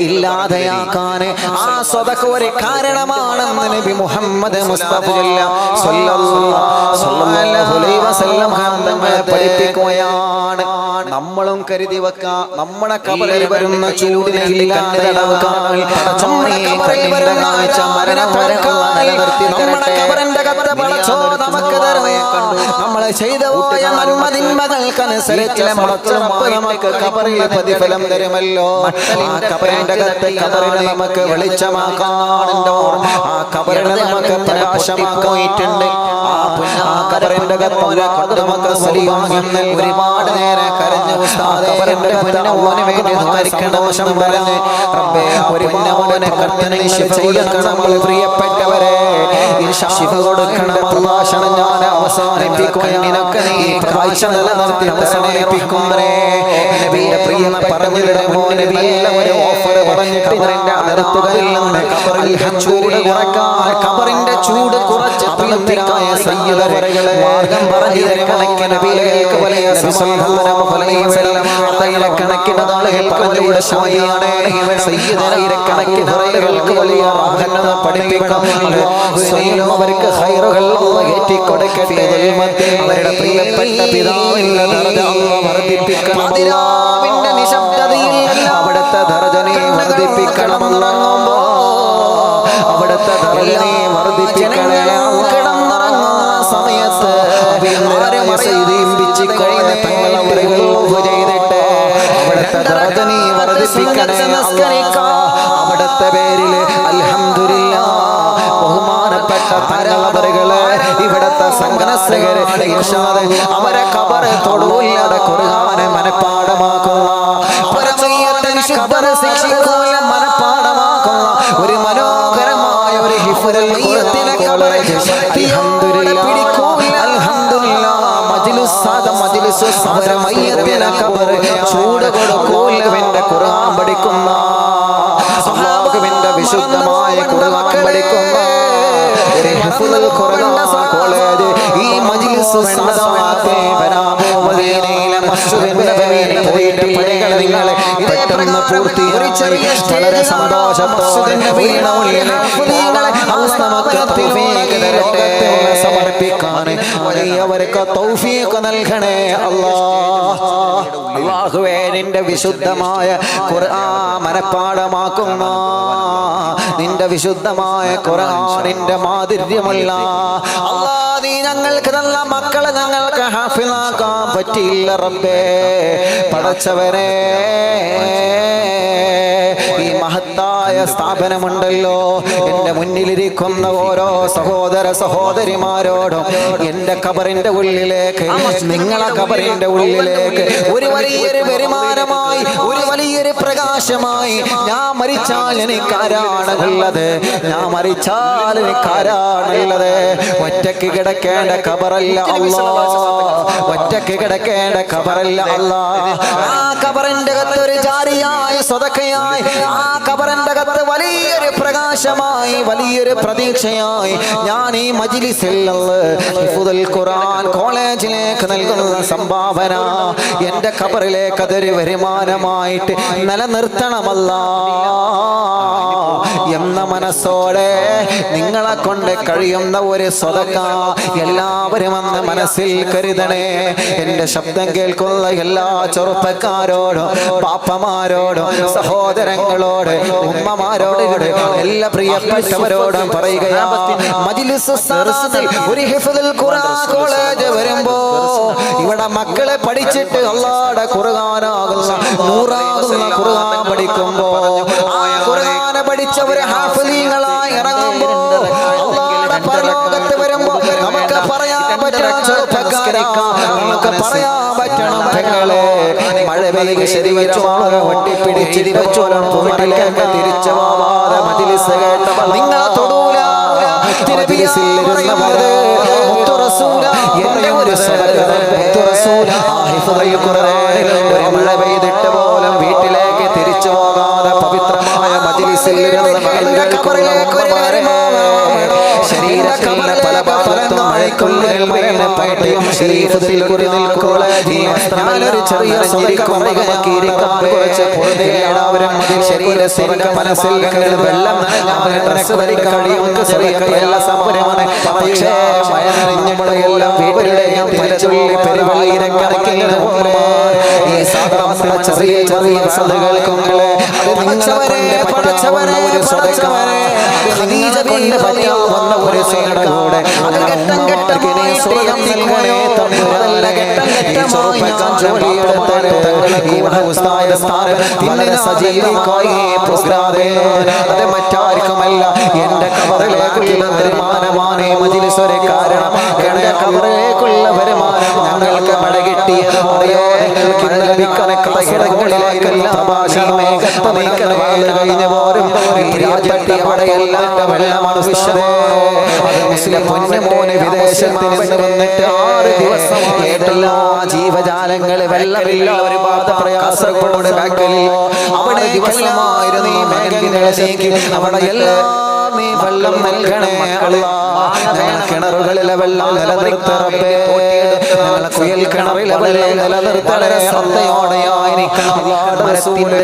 ഇല്ലാതെയാക്കാൻ ആ സദഖ ഒരു കാരണമാണെന്ന് നബി മുഹമ്മദ് മുസ്തഫ സല്ലല്ലാഹു അലൈഹി വസല്ലം നമ്മെ പഠിപ്പിക്കുകയാണ്. നമ്മളും കരുതി വെക്കാം, നമ്മുടെ ഖബറിൽ വരുന്ന ചൂടിനെ ഇല്ലാതെയാക്കാൻ നമ്മളെ ചെയ്ത പോയ നന്മതിന്മകൾക്കനുസരിച്ച് നമുക്ക് ഖബറിൽ പ്രതിഫലം തരുമല്ലോ. ആ ഖബറിന്റെ അകത്ത് ഖബറിനെ നമുക്ക് വെളിച്ചമാക്കാനുണ്ടോ, ആ ഖബറിനെ നമുക്ക് പ്രകാശമാക്കിയിട്ടുണ്ട്. ആ ഖബറിന്റെ അകത്ത് നമുക്ക് വലിയ ഒരുപാട് നേരം കരഞ്ഞു ഖബറിന്റെ ഓന് വേണ്ടി ദ്വാരിക്കണം വശം പറഞ്ഞ് റബ്ബേ ഒരു ഓനെ കർത്തനെ ചെയ്യണം. നമ്മൾ പ്രിയപ്പെട്ടവരെ ശിഫ കൊടുക്കണം. അല്ലാഹ് ഞാൻ അവസാനിപ്പിക്കുകയാണ്. നീ കാഴ്ച നിലനിർത്തി അവസാനിപ്പിക്കുന്നേ. നബിയുടെ പ്രിയ പറഞ്ഞിട്ട് നബിയെല്ലാം ഒരു ഓഫർ പറഞ്ഞിട്ട് നിർത്തുകയില്ലെന്ന്. ചൂട് കുറക്കാൻ, ഖബറിന്റെ ചൂട് കുറച്ച് അഭിനന്ദനായ സയ്യിദുകളെ മാർഗം പറഞ്ഞു കണക്കിന് നബിയിലേക്ക് വലിയ കണക്കിന് ആളുകൾ പറഞ്ഞുകൂടെ ശോയാണ്. സയ്യിദായിരക്കണക്കിന് ആളുകൾക്ക് വലിയ വാഹനം പഠിപ്പിക്കണം. അവർക്ക് ഹൈറുകൾ ഏറ്റിക്കൊടുക്കട്ടെ. അവരുടെ പ്രിയപ്പെട്ട പിതാവിന്റെ ദർജ വർദ്ധിപ്പിക്കണം. അതിരാവിന്റെ നിശബ്ദതയിൽ അവിടുത്തെ ദർജനെ വർദ്ധിപ്പിക്കണം. അവിടുത്തെ ദർജനെ വർദ്ധിപ്പിക്കണേ. കിടന്നിറങ്ങുന്ന സമയത്ത് കഴിയുന്ന തങ്ങളെ ചെയ്തിട്ട് അവിടുത്തെ ദർജനെ വർദ്ധിപ്പിക്കണേ. അവിടുത്തെ പേരില് അൽഹംദുലില്ലാഹ് ബഹുമാനപ്പെട്ട തങ്ങളവറുകളെ ഇവിടത്തെ സംഘനസ്തകരെ അവരെ ഖബറ് തൊടുവില്ലാതെ ഖുർആനെ മനഃപ്പാഠമാക്കുന്ന, ഖബറ് ശിക്ഷിക്കൂല മനഃപ്പാഠമാക്കുന്ന ഒരു മനോഹരമായ ഒരു ഹിഫ്റുൽ ഖുർആനിനെ കോളേജ് അൽഹംദുലില്ലാഹ് അൽഹംദുലില്ലാഹ് മജ്ലിസ് അവരെ മയ്യത്തിനെ ഖബറ് ചൂട് കൊടുക്കൂലവന്റെ ഖുർആൻ പഠിക്കുന്ന സ്വഹാബിന്റെ വിശുദ്ധമായ ഖുർആൻ പഠിക്കുന്ന ഹിഫ്റുൽ ഖുർആൻ കോളേജ് ഈ മജ്ലിസ് സദാത്തെ മദീനയിലെ മസ്ജിദ് നബവിയിൽ പോയിട്ട് പണികൾ നിങ്ങളെ പെട്ടെന്ന് പൂർത്തീകരിച്ച് വളരെ സന്തോഷത്തോടെ നിങ്ങളെ സമർപ്പിക്കാൻ വലിയവർക്ക് തൗഫീഖ് നൽകണേ അല്ലാഹ്. അല്ലാഹുവേ നിന്റെ വിശുദ്ധമായ ഖുർആൻ മനഃപ്പാഠമാക്കുന്ന, നിന്റെ വിശുദ്ധമായ ഖുർആനിന്റെ മാധുര്യമുള്ള അല്ലാഹ് നീ ഞങ്ങൾക്ക് നല്ല മക്കളെ ഞങ്ങൾക്ക് ഹാഫിളാക്കാൻ പറ്റിയില്ല റബ്ബേ. പടച്ചവനെ ഈ മഹത്തായ സ്ഥാപനമുണ്ടല്ലോ, എന്റെ മുന്നിലിരിക്കുന്ന ഓരോ സഹോദര സഹോദരിമാരോടും എന്റെ ഖബറിന്റെ ഉള്ളിലേക്ക്, നിങ്ങളെ ഖബറിന്റെ ഉള്ളിലേക്ക് ഒരു വലിയൊരു വരുമാനമായി, ഒരു വലിയൊരു പ്രകാശമായി ഞാൻ മരിച്ചാൽ എനിക്കാരാണുള്ളത്, ഞാൻ മരിച്ചാൽ എനിക്കാരാണുള്ളത്. ഒറ്റയ്ക്ക് കിടക്കേണ്ട ഖബറല്ല അല്ലാഹ്, ഒറ്റയ്ക്ക് കിടക്കേണ്ട ഖബറല്ല അല്ലാഹ്. ആ ഖബറിന്റെ അകത്ത് ഒരു ജാരിയായ സദഖയായി, ആ ഖബറിന്റെ അകത്ത് വലിയൊരു പ്രകാശമായി, വലിയൊരു പ്രതീക്ഷയായി ഞാൻ ഈ മജ്ലിസിൽ ഹിഫ്ദുൽ ഖുർആൻ കോളേജിലേക്ക് നൽകുന്ന സംഭാവന എന്റെ ഖബറിലേക്ക് അതൊരു വരുമാനമായിട്ട് നിലനിർത്തണമല്ലാ എന്ന മനസ്സോടെ നിങ്ങളെ കൊണ്ട് കഴിയുന്ന ഒരു സ്വതക്ക എല്ലാവരും അന്ന് മനസ്സിൽ കരുതണേ. എന്റെ ശബ്ദം കേൾക്കുന്ന എല്ലാ ചെറുപ്പക്കാരോടും പാപ്പമാരോടും സഹോദരങ്ങളോട് ഉമ്മമാരോട് എല്ലാ പ്രിയപ്പെട്ടവരോടും പറയുകയാണ്, മജ്ലിസ് സദസ്സിൽ ഒരു ഹിഫ്ദുൽ ഖുർആൻ കോളേജ് വരുമ്പോ ഇവിടെ മക്കളെ പഠിച്ചിട്ട് അല്ലാഹുവിന്റെ ഖുർആനാകുന്ന നൂറാകുന്ന ഖുർആൻ പഠിക്കുമ്പോ ആ ഖുർആൻ പഠിച്ചവരെ ഹാഫിളീങ്ങളായി ഇറങ്ങുമ്പോ അല്ലാഹുവിന്റെ പരലോകത്ത് വരുമ്പോ നമുക്ക് പറയാൻ പറ്റും നമുക്ക് പറയാൻ പറ്റണം പെങ്ങളെ മഴ പെയ്യുക ശരീരമാകെ ഒട്ടിപ്പിടിച്ച് വീട്ടിലേക്ക് തിരിച്ചു പോവാതെ മജ്‌ലിസ് കേട്ടവൾ നിങ്ങളെ തൊടൂല ഒരു മഴ പെയ്തിട്ട് പോലും വീട്ടിലേക്ക് തിരിച്ചു പോകാതെ പവിത്രമായ മജ്‌ലിസിൽ ഇരുന്ന് ശരീരത്തിന്റെ പല ഭാഗത്തും മഴക്കുള്ളിൽ ഞാനൊരു ചെറിയ എല്ലാവരും ശരീരത്തിന്റെ മനസ്സിൽ വെള്ളം കഴിയുന്ന ചെറിയ എല്ലാ സംഭരമാണ്. പക്ഷേ മഴനറിഞ്ഞപ്പോഴെല്ലാം വീട്ടിലെയും തിരിച്ചുള്ളി പെരുവള്ളിയിരക്കണക്കിന് പോലെ ഈ സാധാരണ ചെറിയ ചെറിയ സദകൾക്കൊക്കെ പടച്ചവനെ ഒരു സദകവനെ ഖദീജ കൊണ്ട് പറ്റിയാവുന്ന ഒരു സദകയുടെ ഘട്ടം ഘട്ടമായി സ്വർഗ്ഗം നൽകണേ തമ്പുരാനല്ല ഘട്ടം ഘട്ടമായി ജോലിയെടുത്തേ തങ്ങളെ ഈ ഉസ്താദ് സ്ഥാപനത്തിൽ വളരെ സജീവമായി പ്രോഗ്രാമേ അത് മറ്റാർക്കുമല്ല എന്റെ ഖബറിലേക്കുള്ള വരുമാനമാണ് ഈ മജ്‌ലിസ് ഒരു കാരണം. എന്റെ ഖബറിലേക്കുള്ള വരുമാനം ഞങ്ങൾക്ക് മഴ കിട്ടിയത് അറിയോ നിങ്ങൾക്ക് ലഭിക്കുന്ന കഥകളിലേക്കെല്ലാം ഭാഷമേഘത്ത് നീക്കൽ വാല് കഴിഞ്ഞു പോരും ഈ രാജ്യത്തെ പടയെല്ലാം വെള്ളമാണ് വിശ്വമേ അത് മുസ്ലിം പൊന്നുമോന് വിദേശത്തിൽ നിന്ന് വന്നിട്ട് 6 ദിവസം ഏതെല്ലാ ജീവജാലങ്ങൾ വെള്ളമില്ല ഒരുപാട് പ്രയാസത്തോടെ ബാക്കലിൽ അവിടെ ദിവസമായിരുന്നു ഈ മേഘങ്ങളെ നീക്കി അവിടെ എല്ലാം നീ വെള്ളം നൽകണേ ഞങ്ങൾ കിണറുകളിലെ വെള്ളം നിലനിർത്തറപ്പേ ഞങ്ങളെ കുയൽ കിണറിലെ വെള്ളം നിലനിർത്തണേ ശ്രദ്ധയോടെയായിരിക്കണം. മരത്തിന്റെ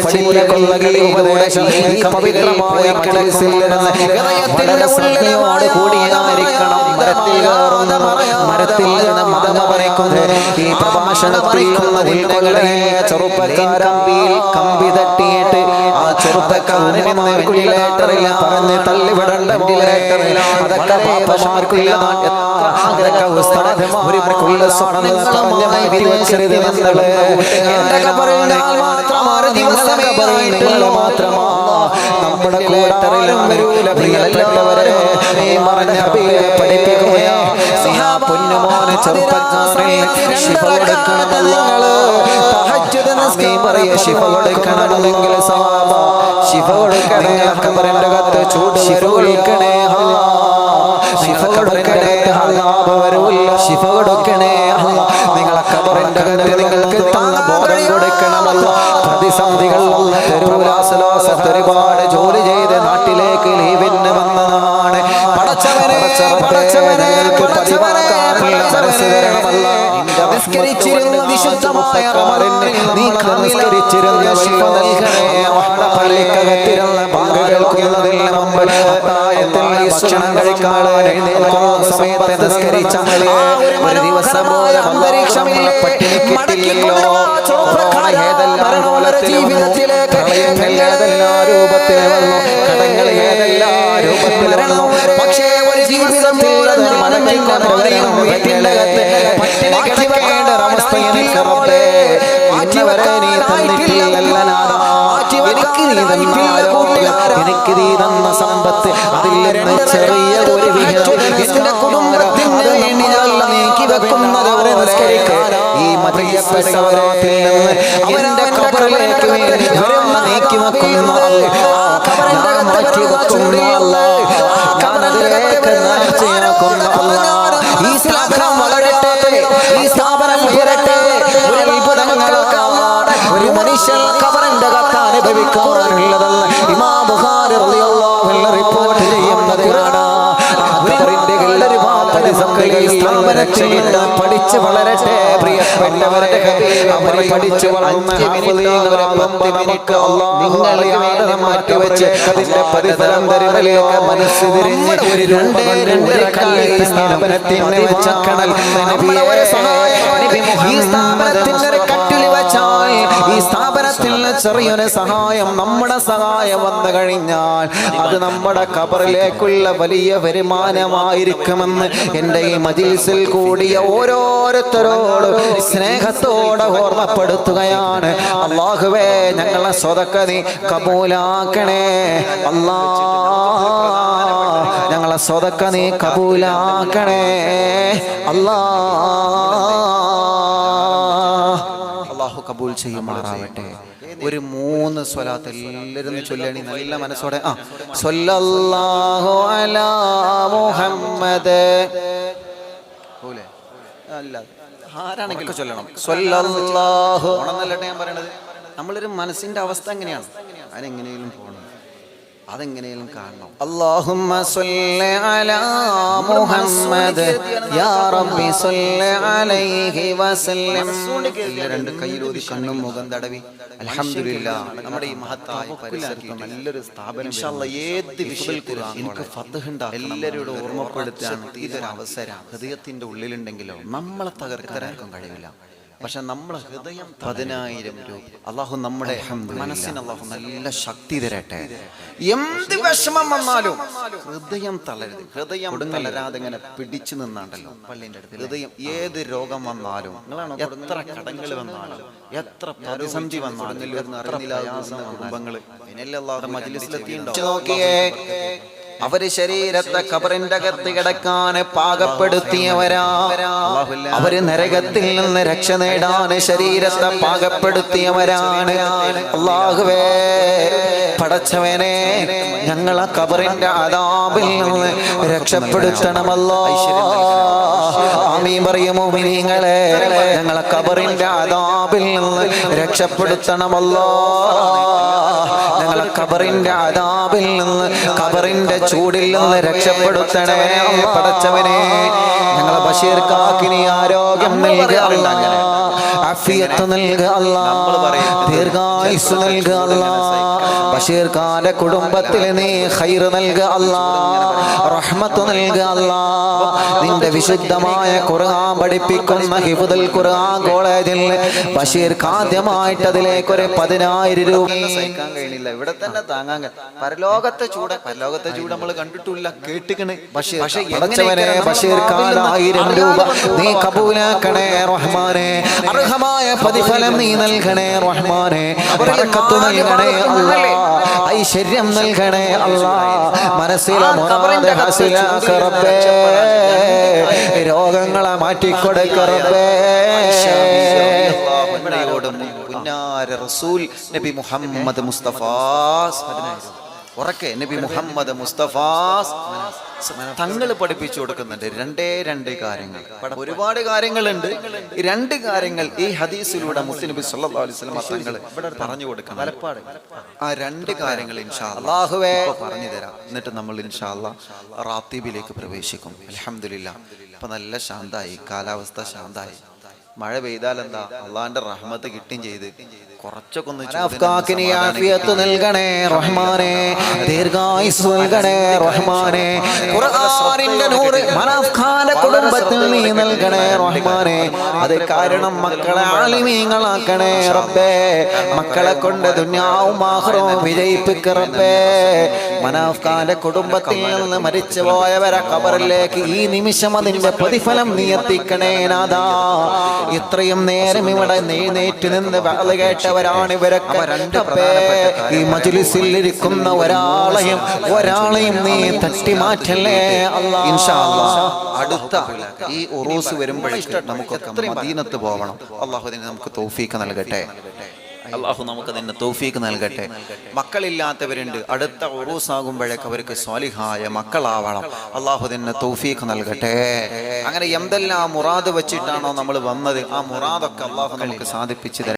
പവിത്രമായ മജ്‌ലിസിൽ വളരെ ശ്രദ്ധയോടെ കൂടിയായിരിക്കണം. മരത്തിൽ നിന്ന് മദമ പറിക്കുന്നത് ഈ പ്രഭാഷണത്തിൽ ചെറുപ്പക്കാരമ്പിയിൽ കമ്പി തട്ടിയിട്ട് ആ ചെറുപ്പക്കാരനെ വെന്റിലേറ്ററിൽ പറഞ്ഞ് തള്ളിവിടേണ്ട വെന്റിലേറ്ററിൽ അതൊക്കെ പാപ്പമാർക്കുള്ള അതൊക്കെ ഉസ്താദുമാർക്കുള്ള സ്വപ്നങ്ങളുമായി വിരിവച്ചത് മാത്രമാ നമ്മുടെ കൂട്ടറിലും വരൂല പ്രിയപ്പെട്ടവരെ മറഞ്ഞ പേരെ പഠിപ്പിക്കുകയാ പൊന്നുമോനെ ചെറുപ്പക്കാരെ ശിഫ കൊടുക്കണമെന്ന് ശിഫ കൊടുക്കണമെങ്കിൽ സവാബ ശിഫ കൊടുക്കണേ ഖബറിന്റെ അകത്ത് ചൂട് ശിഫ കൊടുക്കണേ ശിഫ കൊടുക്കണേ അല്ലാഹു വരൂല്ല ശിഫ കൊടുക്കണേ നിങ്ങളെ ഖബറിന്റെ അകത്ത് നിങ്ങൾക്ക് തന്ന ബോധം കൊടുക്കണമല്ല. പ്രതിസന്ധികൾ തരൂലാസലാസത്ത് ഒരുപാട് ജോലി ചെയ്ത് നാട്ടിലേക്ക് ലീവിന് വന്നതാണ്. പടച്ചവനെ പടച്ചവനെ പതിവാക്കാനുള്ള മനസ്സ് തരണമല്ല. നിസ്കരിച്ചിരുന്ന വിശുദ്ധമായ റമദാനിൽ നീ നമസ്കരിച്ചിരുന്ന ശിഫ നൽകണേ. പള്ളിക്കകത്തിരുന്ന ബാങ്ക് കേൾക്കുന്നതിന് മുമ്പ് അത്താഴത്തിൽ ഭക്ഷണം കഴിക്കാൻ എഴുന്നേൽക്കുന്ന സമയത്ത് നിസ്കരിച്ച ഒരു ദിവസമായ അന്തരീക്ഷമില്ലേ പട്ടിണിക്കിട്ടില്ലല്ലോ. ജീവിതത്തിലേക്ക് ഏതെല്ലാ രൂപത്തിൽ വന്നു കടങ്ങൾ ഏതെല്ലാ രൂപത്തിൽ വന്നു. പക്ഷേ ഒരു ജീവിതത്തിൽ വീട്ടിന്റെ അകത്ത് പട്ടിണി കിടക്കേണ്ട അവസ്ഥ എനിക്ക് റബ്ബേ ഇന്നുവരെ നീ തന്നിട്ടില്ലല്ലനാഥ. എനിക്ക് നീ തന്ന സമ്പത്ത് അതിൽ നിന്ന് ചെറിയ ഒരു വിഹിതം എന്റെ കുടുംബത്തിന് വേണ്ടി നീക്കി വെക്കുന്നത് അവരെ നിസ്കരിക്കാൻ ഈ മതപ്പെട്ടവരത്തിൽ നിന്ന് അവന്റെ ഖബറിലേക്ക് വേണ്ടി അവരൊന്ന് നീക്കി വെക്കുന്ന ഞാൻ മാറ്റി വെക്കുന്ന ഖബറിലേക്ക് ഈ സ്ഥാപനം വളരട്ടെ, ഈ സ്ഥാപനം ഉയരട്ടെ. ഒരു അത്ഭുതങ്ങൾക്ക് ഒരു മനുഷ്യൻ ഖബറിന്റെ അകത്ത് അനുഭവിക്കാനുള്ളതല്ല. ഇമാം ബുഖാരി റളിയല്ലാഹു അൻഹു റിപ്പോർട്ട് ചെയ്യുന്നതാണ്. പഠിച്ച് വളരട്ടെ പ്രിയപ്പെട്ടവരുടെ അവരെ പഠിച്ചു വളർന്ന മാറ്റിവെച്ച് അതിന്റെ പരിസരം തരുന്നതിലേക്ക് മനസ്സ് തിരിഞ്ഞ് ഒരു രണ്ട് സ്ഥാപനത്തിന് വെച്ചക്കണൽ ഈ സ്ഥാപനത്തിന്റെ കട്ടിൽ വെച്ചാൽ ഈ ഈ സ്ഥാപനത്തിൽ ചെറിയൊരു സഹായം, നമ്മുടെ സഹായം വന്നു കഴിഞ്ഞാൽ അത് നമ്മുടെ ഖബറിലേക്കുള്ള വലിയ വരുമാനമായിരിക്കുമെന്ന് എൻ്റെ ഈ മജ്‌ലിസിൽ കൂടിയ ഓരോരുത്തരോട് സ്നേഹത്തോടെ ഓർമ്മപ്പെടുത്തുകയാണ്. അല്ലാഹുവേ, ഞങ്ങളെ സ്വതക്ക നീ കബൂലാക്കണേ അല്ലാ, ഞങ്ങളെ സ്വതക്ക നീ കബൂലാക്കണേ അല്ലാ. അല്ലാഹു കബൂൽ ചെയ്യുമാറാവട്ടെ. ഒരു 3 സ്വലാത്ത് എല്ലാവരും ചൊല്ലണി നല്ല മനസ്സോടെ. സ്വല്ലല്ലാഹു അലാ മുഹമ്മദ്, അല്ല ആരാണെങ്കിലും ചൊല്ലണം. സ്വല്ലല്ലാഹു ആണെന്നല്ലേ ഞാൻ പറയണത്. നമ്മളൊരു മനസ്സിന്റെ അവസ്ഥ എങ്ങനെയാണ്, അതിനെങ്ങനെയും പോകണം, അതെങ്ങനെയും കാണണം. അല്ലാഹുമ്മ സ്വല്ലി അലാ മുഹമ്മദ് യാ റബ്ബി സ്വല്ലി അലൈഹി വസല്ലം. രണ്ട് കൈയിലൂതി കണ്ണും മുഖം തടവി അൽഹംദുലില്ലാഹ്, നമ്മുടെ ഈ മഹത്തായ പരിസരത്ത് നല്ലൊരു സ്ഥാപനം ഇൻഷാ അല്ലാഹ് ഏത് വിഷയത്തിൽ എനിക്ക് ഫത്ഹ് ഉണ്ടാകും എല്ലാവരോടും ഓർമ്മപ്പെടുത്താൻ ഇതൊരു അവസരം ഹൃദയത്തിന്റെ ഉള്ളിലുണ്ടെങ്കിലോ നമ്മളെ തകർക്കാനാർക്കും കഴിയില്ല. പക്ഷെ നമ്മളെ ഹൃദയം 10,000 രൂപ. അള്ളാഹു നമ്മുടെ മനസ്സിന് അള്ളാഹു നല്ല ശക്തി തരട്ടെ. എന്ത് വിഷമം വന്നാലും ഹൃദയം തളരരുത്. ഹൃദയം തളരാതെ ഇങ്ങനെ പിടിച്ചു നിന്നാണ്ടല്ലോ പള്ളിന്റെ അടുത്ത്. ഹൃദയം ഏത് രോഗം വന്നാലും, എത്ര കടങ്ങൾ വന്നാലും, എത്ര പ്രതിസന്ധി വന്നാലും, കുടുംബങ്ങള് നോക്കിയേ, അവര് ശരീരത്തെ ഖബറിന്റെ അകത്ത് കിടക്കാൻ പാകപ്പെടുത്തിയവരാ. അവര് നരകത്തിൽ നിന്ന് രക്ഷ നേടാൻ ശരീരത്തെ പാകപ്പെടുത്തിയവരാണ്. അല്ലാഹുവേ, പടച്ചവനെ, ഞങ്ങളെ ഖബറിന്റെ അദാബിൽ നിന്ന് രക്ഷപ്പെടുത്തണമല്ലോ. ആമീൻ പറയൂ മുഅ്മിനീങ്ങളെ, ഞങ്ങളെ ഖബറിന്റെ അദാബിൽ നിന്ന് രക്ഷപ്പെടുത്തണമല്ലോ. ഞങ്ങളെ ഖബറിന്റെ അദാബിൽ നിന്ന്, ഖബറിന്റെ ചൂടിൽ നിന്ന് രക്ഷപ്പെടുത്തണേ പടച്ചവനെ. ഞങ്ങളെ ബഷീർ കാക്കിനി ആരോഗ്യം നൽകുക അല്ലാഹ്, ആഫിയത്ത് നൽകുക അല്ലാഹ്, ദീർഘായുസ്സ് നൽകുക അല്ലാഹ്. ബഷീർ ഖാന്റെ കുടുംബത്തിൽ നീ ഖൈർ നൽകുക അല്ലാഹ്, റഹ്മത്ത് നൽകുക അല്ലാഹ്. നിന്റെ വിശുദ്ധമായ ഖുർആൻ പഠിപ്പിക്കുന്ന ഹിഫ്ദുൽ ഖുർആൻ കോളേജിൽ ബഷീർ ആദ്യമായിട്ട് അതിലേക്ക് ഒരു 10,000 രൂപ സഹിക്കാൻ കഴിയില്ല. ഇവിടെ തന്നെ താങ്ങാൻ. പരലോകത്തെ ചൂട് നമ്മൾ കണ്ടിട്ടില്ല, കേട്ടിക്കണ്. പക്ഷേ ബഷീർ ഖാൻ 1000 രൂപ നീ കബൂലാക്കണേ റഹ്മാനെ. അർഹമായ പ്രതിഫലം നീ നൽകണേ റഹ്മാനെ. ബറക്കത്ത് നൽകണേ അല്ലാഹ്, ഐശ്വര്യം നൽകണേ അല്ലാഹ്. മനസ്സിലെ മുറാദ് ഹസിലാക്ക റബ്ബേ, രോഗങ്ങളെ മാറ്റിക്കൊടുക്ക റബ്ബേ. പുന്നാര റസൂൽ നബി മുഹമ്മദ് മുസ്തഫ, ഉറക്കെ നബി മുഹമ്മദ് മുസ്തഫ തങ്ങൾ പഠിപ്പിച്ചു കൊടുക്കുന്നുണ്ട്. 2 കാര്യങ്ങൾ. ഒരുപാട് കാര്യങ്ങളുണ്ട്. 2 കാര്യങ്ങൾ ഈ ഹദീസിലൂടെ മുത്തുനബി സല്ലല്ലാഹു അലൈഹി വസല്ലം തങ്ങൾ പറഞ്ഞു കൊടുക്കണം. ആ 2 കാര്യങ്ങൾ ഇൻഷാ അല്ലാഹ് പറഞ്ഞു തരാം. എന്നിട്ട് നമ്മൾ ഇൻഷാ അല്ലാഹ് റാത്തീബിലേക്ക് പ്രവേശിക്കും. അൽഹംദുലില്ലാഹ്, ഇപ്പൊ നല്ല ശാന്തായി, കാലാവസ്ഥ ശാന്തായി. മഴ പെയ്താൽ എന്താ, അള്ളാന്റെ റഹ്മത്ത് കിട്ടുകയും ചെയ്ത് കുറച്ചൊക്കെ നൽകണേ റഹ്മാനെ, ദീർഘായുസ്സ് നൽകണേ റഹ്മാനെ. ഖുർആനിന്റെ നൂറ് മനാഫ് ഖാന്റെ കുടുംബത്തിൽ നീ നൽകണേ റഹ്മാനെ. അത് കാരണം മക്കളെ ആലിമീങ്ങളാക്കണേ റബ്ബേ. മക്കളെ കൊണ്ട് ദുനിയാവും ആഖിറവും വിജയിപ്പിക്ക റബ്ബേ. മനാഫ് ഖാന്റെ കുടുംബത്തിൽ നിന്ന് മരിച്ചു പോയവരെ ഖബറിലേക്ക് ഈ നിമിഷം അതിന്റെ പ്രതിഫലം നീ എത്തിക്കണേ നാഥാ. ഇത്രയും നേരം ഇവിടെ എഴുന്നേറ്റ് നിന്ന് വഅദ് കേട്ടവരാണ് ഇവരൊക്കെ. ഈ മജ്‌ലിസിൽ ഇരിക്കുന്ന ഒരാളെയും നീ തട്ടി മാറ്റല്ലേ അല്ലാഹ്. ഇൻഷാ അല്ലാഹ് അടുത്ത ഈ ഉറൂസ് വരുമ്പോഴേക്കും നമുക്കൊക്കെ മദീനത്ത് പോകണം. അല്ലാഹു അതിന് നമുക്ക് തൗഫീഖ് നൽകട്ടെ. അല്ലാഹു നമുക്ക് അതിന് തൗഫീഖ് നൽകട്ടെ. മക്കളില്ലാത്തവരുണ്ട്, അടുത്ത ഉറൂസ് ആകുമ്പോഴേക്ക് അവർക്ക് സ്വാലിഹായ മക്കളാവണം. അല്ലാഹു അതിന് തൗഫീഖ് നൽകട്ടെ. അങ്ങനെ എന്തെല്ലാം മുറാദ് വെച്ചിട്ടാണോ നമ്മൾ വന്നത്, ആ മുറാദൊക്കെ അല്ലാഹു നമുക്ക് സാധിപ്പിച്ചു തരും.